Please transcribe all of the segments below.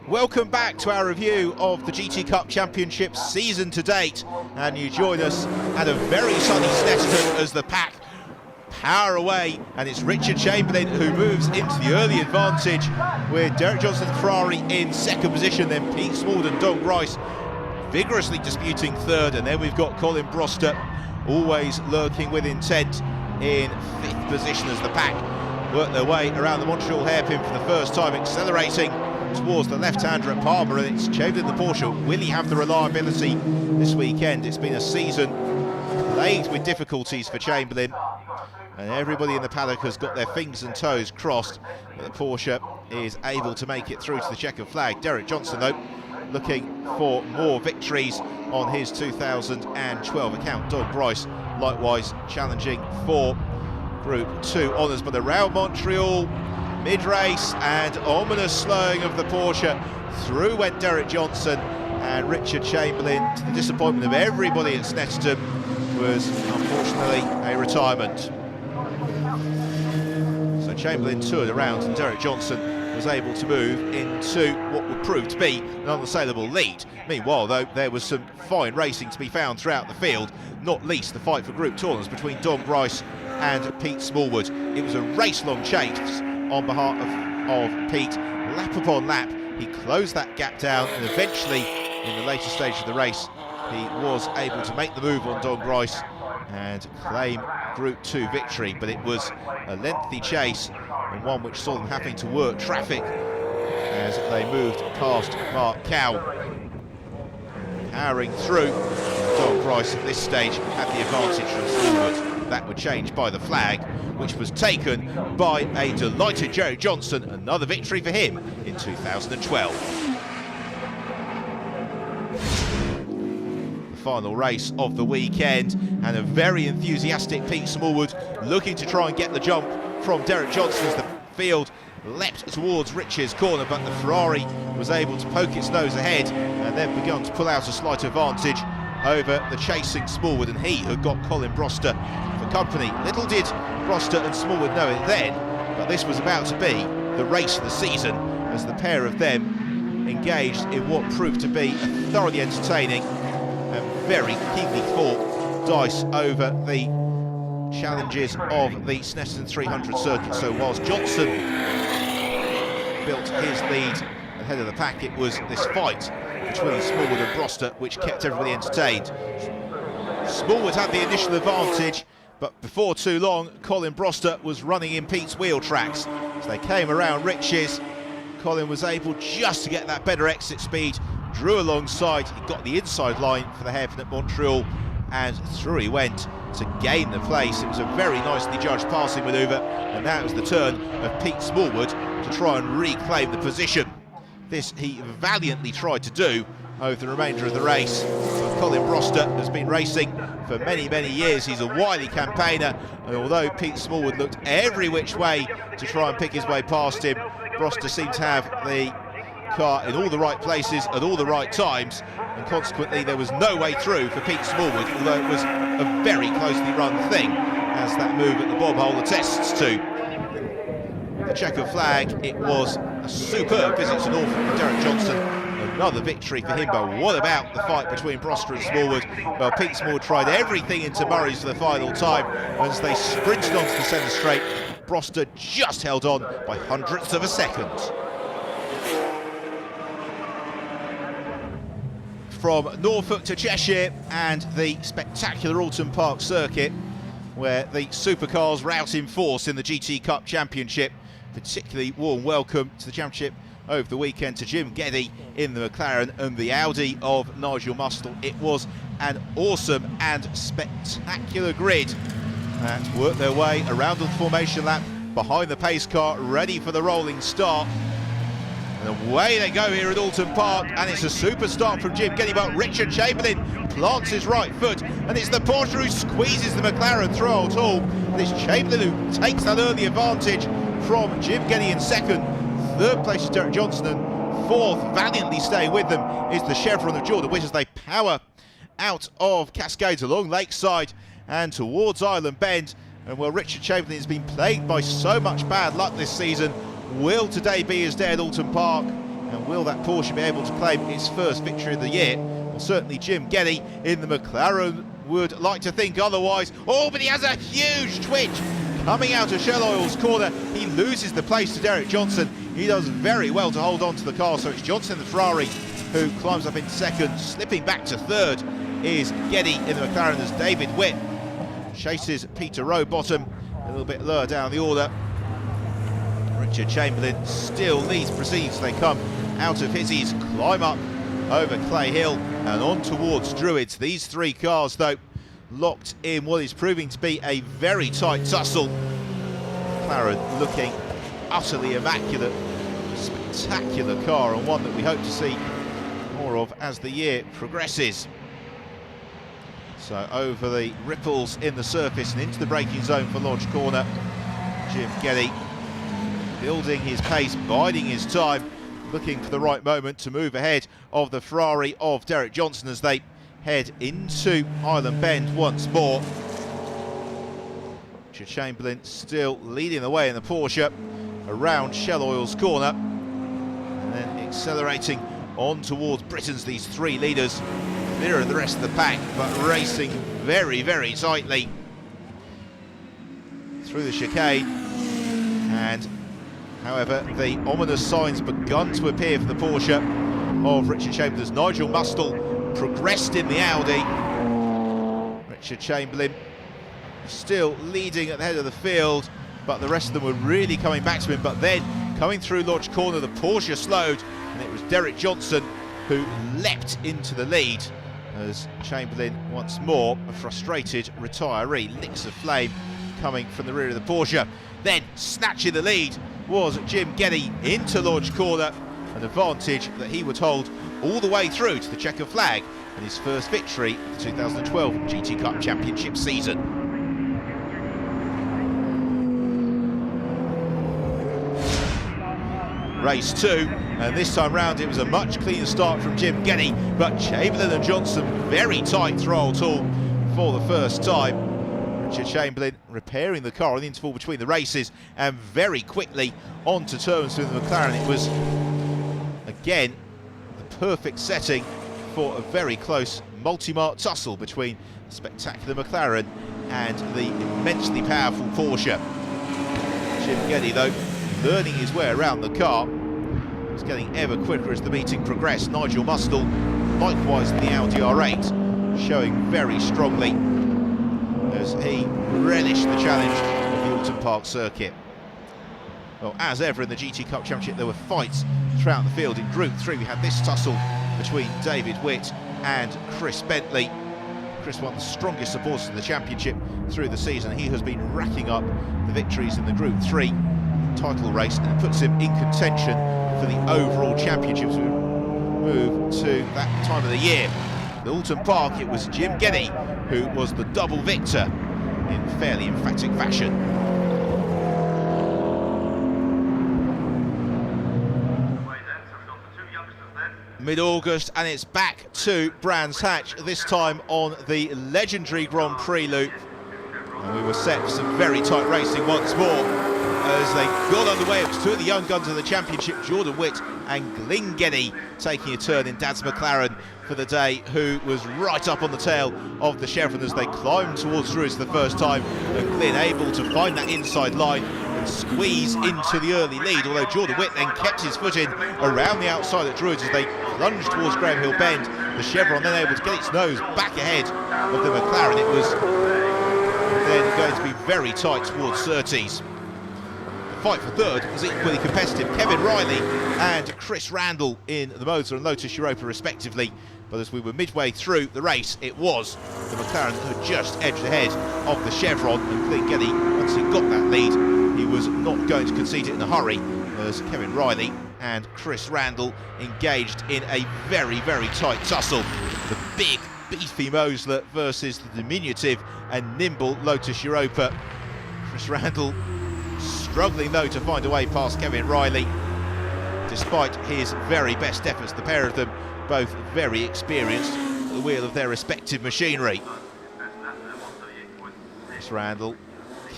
Welcome back to our review of the GT Cup Championship season to date, and you join us at a very sunny Snetterton as the pack power away, and it's Richard Chamberlain who moves into the early advantage with Derek Johnson Ferrari in second position, then Pete Smallwood and Don Grice vigorously disputing third, and then we've got Colin Broster always lurking with intent in fifth position as the pack work their way around the Montreal hairpin for the first time, accelerating towards the left-hander at Palmer, and it's Chamberlain the Porsche. Will he have the reliability this weekend? It's been a season plagued with difficulties for Chamberlain, and everybody in the paddock has got their fingers and toes crossed that the Porsche is able to make it through to the checkered flag. Derek Johnson, though, looking for more victories on his 2012 account. Don Grice likewise challenging for Group 2 honours, but around Montreal, mid-race, and ominous slowing of the Porsche. Through went Derek Johnson, and Richard Chamberlain, to the disappointment of everybody at Snetterton, was unfortunately a retirement. So Chamberlain toured around, and Derek Johnson was able to move into what would prove to be an unassailable lead. Meanwhile, though, there was some fine racing to be found throughout the field, not least the fight for Group 2 honours between Don Grice and Pete Smallwood. It was a race-long chase on behalf of Pete. Lap upon lap, he closed that gap down, and eventually, in the later stage of the race, he was able to make the move on Don Grice and claim Group 2 victory. But it was a lengthy chase, and one which saw them having to work traffic as they moved past Mark Cow. Powering through, Don Grice at this stage had the advantage from Smallwood. That would change by the flag, which was taken by a delighted Derek Johnson. Another victory for him in 2012. The final race of the weekend, and a very enthusiastic Pete Smallwood looking to try and get the jump from Derek Johnson as the field leapt towards Rich's corner, but the Ferrari was able to poke its nose ahead and then begun to pull out a slight advantage over the chasing Smallwood, and he had got Colin Broster for company. Little did Broster and Smallwood know it then, but this was about to be the race of the season, as the pair of them engaged in what proved to be a thoroughly entertaining and very keenly fought dice over the challenges of the Snetterton 300 circuit. So whilst Johnson built his lead ahead of the pack, it was this fight between Smallwood and Broster which kept everybody entertained. Smallwood had the initial advantage, but before too long, Colin Broster was running in Pete's wheel tracks. As they came around Rich's, Colin was able just to get that better exit speed, drew alongside, he got the inside line for the hairpin at Montreal, and through he went to gain the place. It was a very nicely judged passing manoeuvre, and now it was the turn of Pete Smallwood to try and reclaim the position. This he valiantly tried to do over the remainder of the race. But Colin Broster has been racing for many, many years. He's a wily campaigner, and although Pete Smallwood looked every which way to try and pick his way past him, Broster seemed to have the car in all the right places at all the right times, and consequently there was no way through for Pete Smallwood, although it was a very closely run thing, as that move at the bob hole attests to. The checkered flag, it was a superb visit to Norfolk from Derek Johnson. Another victory for him, but what about the fight between Broster and Smallwood? Well, Pete Smallwood tried everything into Murray's for the final time. As they sprinted onto the centre straight, Broster just held on by hundredths of a second. From Norfolk to Cheshire and the spectacular Alton Park circuit, where the supercars rout in force in the GT Cup Championship. Particularly warm welcome to the championship over the weekend to Jim Geddy in the McLaren and the Audi of Nigel Mustle. It was an awesome and spectacular grid that worked their way around the formation lap behind the pace car, ready for the rolling start. And away they go here at Alton Park, and it's a super start from Jim Geddy, but Richard Chamberlain plants his right foot, and it's the Porsche who squeezes the McLaren through Old Hall. And it's Chamberlain who takes that early advantage from Jim Geddy in second. Third place is Derek Johnson, and fourth, valiantly staying with them, is the Chevron of Jordan Witt as they power out of Cascades along Lakeside and towards Island Bend. And well, Richard Chamberlain has been plagued by so much bad luck this season. Will today be his day at Alton Park? And will that Porsche be able to claim its first victory of the year? Well, certainly Jim Geddy in the McLaren would like to think otherwise. Oh, but he has a huge twitch coming out of Shell Oil's corner. He loses the place to Derek Johnson. He does very well to hold on to the car, so it's Johnson, the Ferrari, who climbs up in second. Slipping back to third is Geddy in the McLaren as David Witt chases Peter Rowbottom a little bit lower down the order. Richard Chamberlain still leads proceedings. They come out of Hizzies, climb up over Clay Hill and on towards Druids. These three cars, though, locked in what is proving to be a very tight tussle. McLaren looking utterly immaculate, spectacular car, and one that we hope to see more of as the year progresses. So over the ripples in the surface and into the braking zone for Lodge Corner, Jim Geddy building his pace, biding his time, looking for the right moment to move ahead of the Ferrari of Derek Johnson as they head into Highland Bend once more. Richard Chamberlain still leading the way in the Porsche around Shell Oil's corner, and then accelerating on towards Britain's these three leaders, clear of the rest of the pack, but racing very, very tightly through the chicane. And however, the ominous signs begun to appear for the Porsche of Richard Chamberlain as Nigel Mustle progressed in the Audi. Richard Chamberlain still leading at the head of the field, but the rest of them were really coming back to him. But then, coming through Lodge Corner, the Porsche slowed, and it was Derek Johnson who leapt into the lead as Chamberlain, once more, a frustrated retiree, licks of flame coming from the rear of the Porsche. Then, snatching the lead was Jim Geddy into Lodge Corner, an advantage that he would hold all the way through to the checker flag in his first victory of the 2012 GT Cup Championship season. Race 2, and this time round it was a much cleaner start from Jim Geddy, but Chamberlain and Johnson very tight throttle tool for the first time. Richard Chamberlain repairing the car on the interval between the races and very quickly onto terms with the McLaren. It was, again, the perfect setting for a very close multi-mark tussle between the spectacular McLaren and the immensely powerful Porsche. Jim Geddy, though, learning his way around the car, was getting ever quicker as the meeting progressed. Nigel Mustle, likewise in the Audi R8, showing very strongly as he relished the challenge of the Alton Park circuit. Well, as ever in the GT Cup Championship, there were fights throughout the field. In Group 3, we had this tussle between David Witt and Chris Bentley. Chris, one of the strongest supporters of the championship through the season. He has been racking up the victories in the Group 3 title race, and it puts him in contention for the overall championships. We move to that time of the year. At Alton Park, it was Jim Geddy who was the double victor in fairly emphatic fashion. Mid-August, and it's back to Brands Hatch, this time on the legendary Grand Prix loop. And we were set for some very tight racing once more as they got underway. It was two of the young guns of the championship, Jordan Witt and Glyn Geddy, taking a turn in Dad's McLaren for the day, who was right up on the tail of the Chevron as they climbed towards Druids for the first time, and Glyn able to find that inside line and squeeze into the early lead, although Jordan Witt then kept his foot in around the outside at Druids as they plunged towards Graham Hill Bend. The Chevron then able to get its nose back ahead of the McLaren. It was then going to be very tight towards Surtees. The fight for third was equally competitive. Kevin Riley and Chris Randall in the Motor and Lotus Europa respectively. But as we were midway through the race, it was the McLaren that had just edged ahead of the Chevron, and Glyn Geddy, once he got that lead, he was not going to concede it in a hurry, as Kevin Riley and Chris Randall engaged in a very, very tight tussle. The big, beefy Mosler versus the diminutive and nimble Lotus Europa. Chris Randall struggling, though, to find a way past Kevin Riley, despite his very best efforts. The pair of them both very experienced at the wheel of their respective machinery. Chris Randall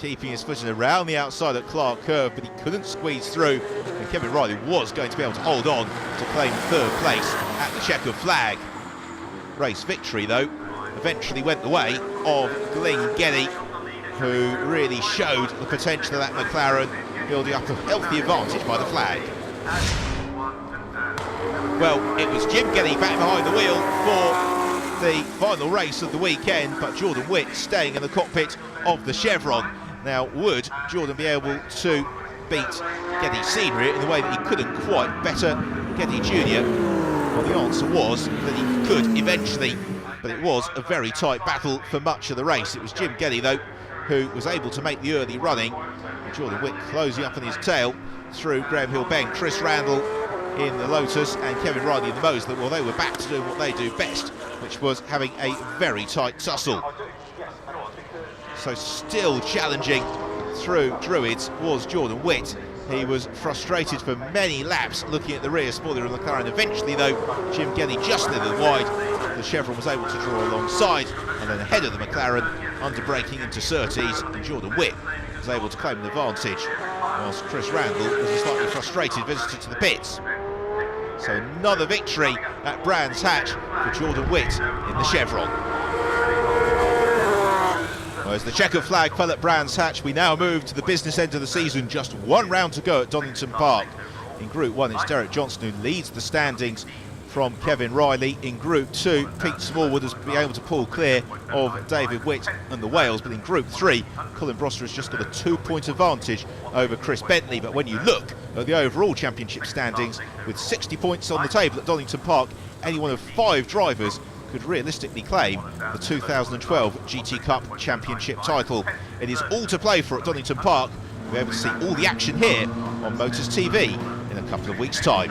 keeping his footing around the outside at Clark Curve, but he couldn't squeeze through, and Kevin Riley was going to be able to hold on to claim third place at the checkered flag. Race victory, though, eventually went the way of Glyn Geddy, who really showed the potential of that McLaren, building up a healthy advantage by the flag. Well, it was Jim Geddy back behind the wheel for the final race of the weekend, but Jordan Witt staying in the cockpit of the Chevron. Now, would Jordan be able to beat Geddy Senior in the way that he couldn't quite better Geddy Junior? Well, the answer was that he could eventually, but it was a very tight battle for much of the race. It was Jim Geddy, though, who was able to make the early running. And Jordan Witt closing up on his tail through Graham Hill Bend. Chris Randall in the Lotus and Kevin Riley in the Moser, well, they were back to doing what they do best, which was having a very tight tussle. So still challenging through Druids was Jordan Witt. He was frustrated for many laps looking at the rear spoiler of the McLaren. Eventually, though, Jim Geddy just a little wide. The Chevron was able to draw alongside, and then ahead of the McLaren, under braking into Surtees, and Jordan Witt was able to claim an advantage, whilst Chris Randall was a slightly frustrated visitor to the pits. So another victory at Brands Hatch for Jordan Witt in the Chevron. As the checkered flag fell at Brands Hatch, we now move to the business end of the season. Just one round to go at Donington Park. In Group 1, it's Derek Johnson who leads the standings from Kevin Riley. In Group 2, Pete Smallwood has been able to pull clear of David Witt and the Wales. But in Group 3, Colin Brosser has just got a 2-point advantage over Chris Bentley. But when you look at the overall championship standings, with 60 points on the table at Donington Park, any one of 5 drivers could realistically claim the 2012 GT Cup Championship title. It is all to play for at Donington Park. We'll be able to see all the action here on Motors TV in a couple of weeks' time.